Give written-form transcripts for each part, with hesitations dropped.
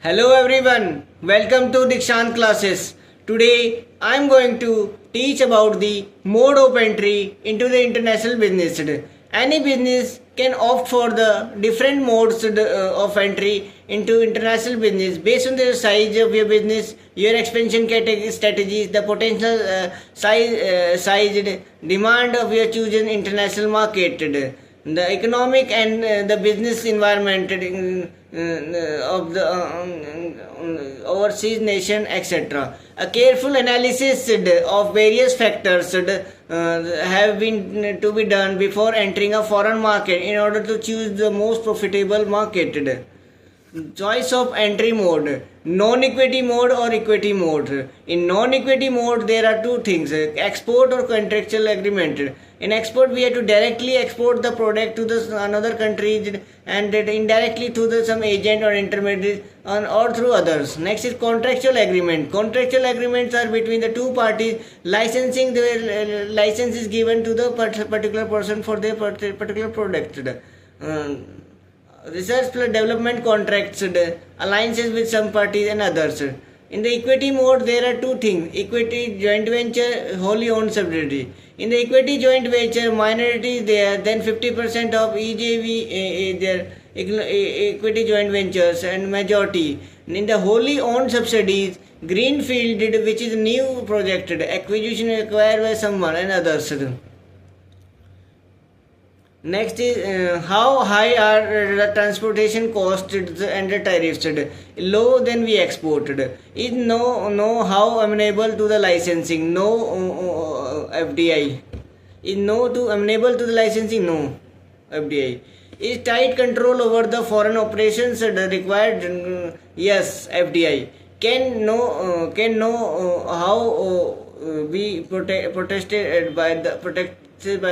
Hello everyone, welcome to Dikshant classes. Today I am going to teach about the mode of entry into the international business. Any business can opt for the different modes of entry into international business based on the size of your business, your expansion strategies, the potential size demand of your chosen international market, the economic and the business environment of the overseas nation, etc. A careful analysis of various factors have been to be done before entering a foreign market in order to choose the most profitable market. Choice of entry mode: non-equity mode or equity mode. In non-equity mode there are two things: export or contractual agreement. In export we have to directly export the product to another country and indirectly to some agent or intermediary or through others. Next is contractual agreement. Contractual agreements are between the two parties. Licensing, the license is given to the particular person for their particular product. Research plus development contracts, alliances with some parties and others. In the equity mode, there are two things: equity joint venture, wholly owned subsidiary. In the equity joint venture, minority is there, then 50% of EJV is there, equity joint ventures, and majority. In the wholly owned subsidiaries, greenfield, which is new project, acquisition acquired by someone and others. Next is how high are the transportation costs and the tariffs. Low, then we exported. Is no how amenable to the licensing. No FDI. Is no to amenable to the licensing. No FDI. Is tight control over the foreign operations required? Yes, FDI. Can know how be protected by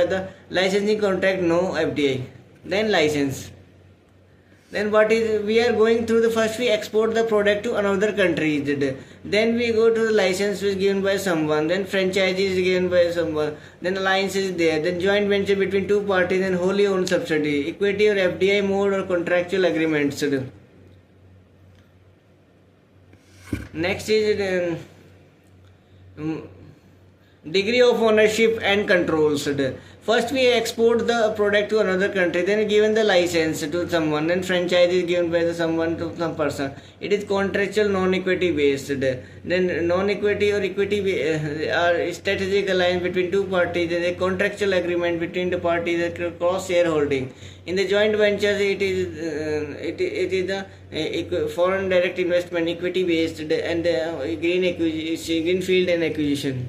the licensing contract. No FDI. Then license. Then what is we are going through the first we export the product to another country. Then we go to the license is given by someone. Then franchise is given by someone. Then alliance is there. Then joint venture between two parties and wholly owned subsidiary. Equity or FDI mode or contractual agreements. Next is degree of ownership and controls. First we export the product to another country, then given the license to someone, then franchise is given by someone to some person. It is contractual non-equity based. Then non-equity or equity are strategic alliance between two parties. There is a contractual agreement between the parties that cross shareholding. In the joint ventures it is the foreign direct investment, equity based, and greenfield and acquisition.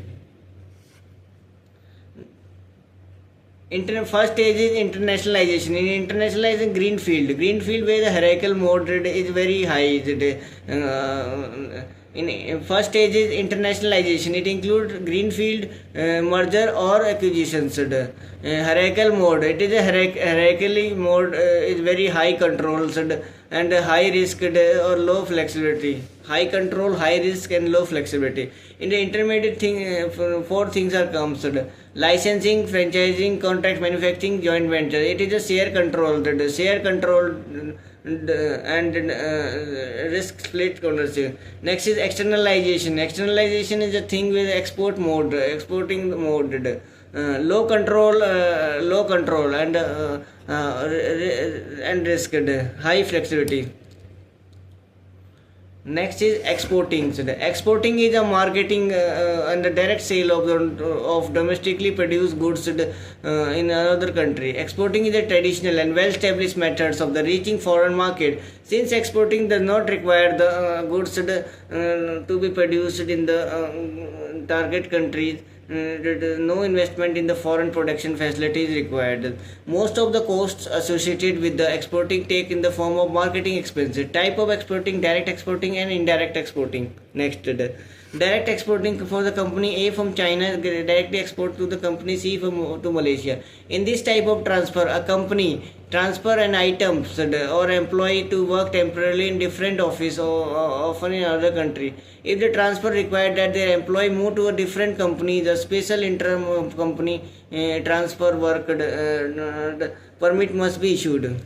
First stage is internationalization. In internationalizing greenfield where the hierarchical mode is very high. In first stage is internationalization. It includes greenfield, merger or acquisitions. Hierarchical mode. It is a hierarchical mode is very high controls and high risk or low flexibility. High control, high risk and low flexibility. In the intermediate thing, four things are comes: licensing, franchising, contract manufacturing, joint venture. It is a share control, and risk split ownership. Next is externalization. Externalization is a thing with export mode, exporting mode. Low control and risk, high flexibility. Next is exporting. So exporting is a marketing and the direct sale of domestically produced goods in another country. Exporting is a traditional and well-established methods of the reaching foreign market. Since exporting does not require the goods to be produced in the target countries, no investment in the foreign production facility is required. Most of the costs associated with the exporting take in the form of marketing expenses. Type of exporting: direct exporting and indirect exporting. Next, direct exporting for the company A from China directly export to the company C to Malaysia. In this type of transfer, a company transfer an item or employee to work temporarily in different office or often in another country. If the transfer required that their employee move to a different company, the special interim company transfer work permit must be issued.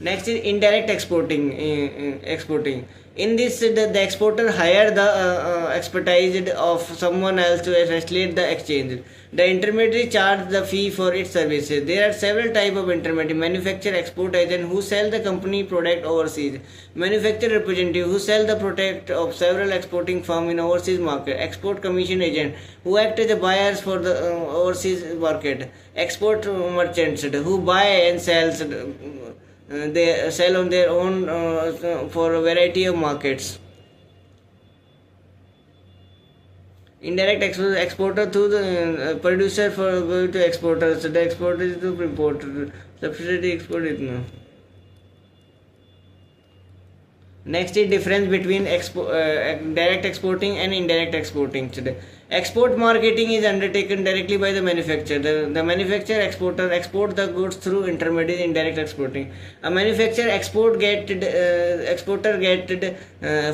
Next is indirect exporting. In this, the exporter hire the expertise of someone else to facilitate the exchange. The intermediary charge the fee for its services. There are several types of intermediary: manufacturer, export agent who sell the company product overseas; manufacturer representative who sell the product of several exporting firm in overseas market; export commission agent who act as the buyers for the overseas market; export merchants who buy and sells. They sell on their own for a variety of markets. Indirect exporter through the producer for going to exporters. The exporter is to importer. Subsidiary export is no. Next is difference between direct exporting and indirect exporting. Export marketing is undertaken directly by the manufacturer. The manufacturer exporter export the goods through intermediary indirect exporting. A manufacturer exporter get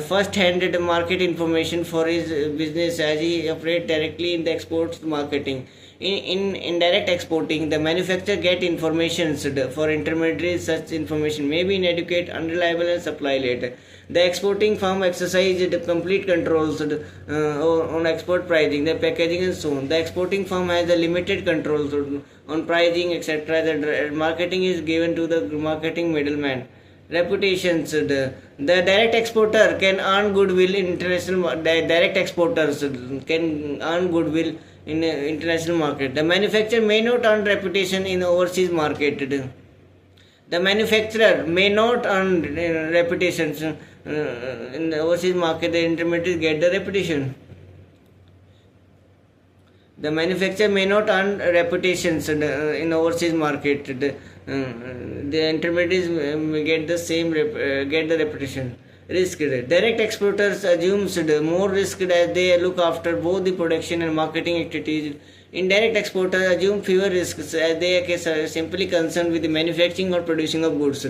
first-hand market information for his business as he operates directly in the exports marketing. In indirect exporting, the manufacturer get information for intermediaries. Such information may be inadequate, unreliable, and supply later. The exporting firm exercises complete controls on export pricing, the packaging, and so on. The exporting firm has the limited controls on pricing, etc. The marketing is given to the marketing middleman. Reputations. The direct exporter can earn goodwill in international. Direct exporters can earn goodwill in international market. The manufacturer may not earn reputation in overseas market. The manufacturer may not earn reputations in the overseas market. The intermediaries get the reputation. The manufacturer may not earn reputations in overseas market. The intermediaries get the same get the reputation. Risk. Direct exporters assume more risk as they look after both the production and marketing activities. Indirect exporters assume fewer risks as they are simply concerned with the manufacturing or producing of goods.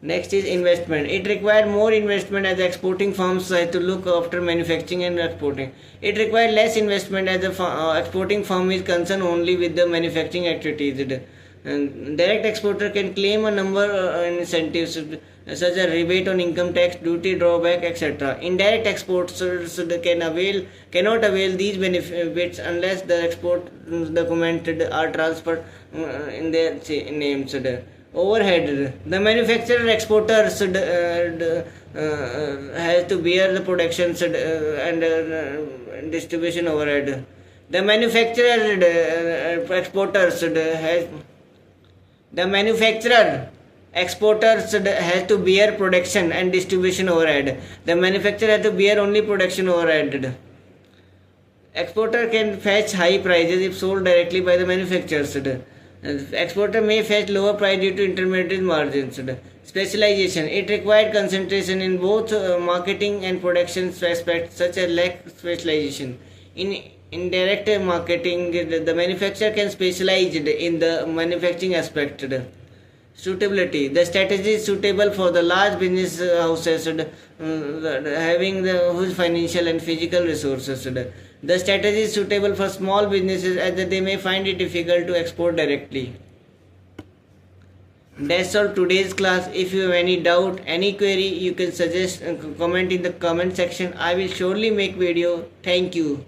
Next is investment. It requires more investment as the exporting firms have to look after manufacturing and exporting. It requires less investment as the exporting firm is concerned only with the manufacturing activities. And direct exporter can claim a number of incentives such as rebate on income tax, duty drawback, etc. Indirect exporters cannot avail these benefits unless the export documented are transferred in their names. Overhead. The manufacturer exporter has to bear the production and distribution overhead. The manufacturer exporters has to bear production and distribution overhead. The manufacturer has to bear only production overhead. Exporter can fetch high prices if sold directly by the manufacturers. Exporter may fetch lower price due to intermediate margins. Specialization. It required concentration in both marketing and production aspects such as lack specialization. In indirect marketing, the manufacturer can specialize in the manufacturing aspect. Suitability. The strategy is suitable for the large business houses having the huge financial and physical resources. The strategy is suitable for small businesses as they may find it difficult to export directly. That's all today's class. If you have any doubt, any query, you can suggest comment in the comment section. I will surely make video. Thank you.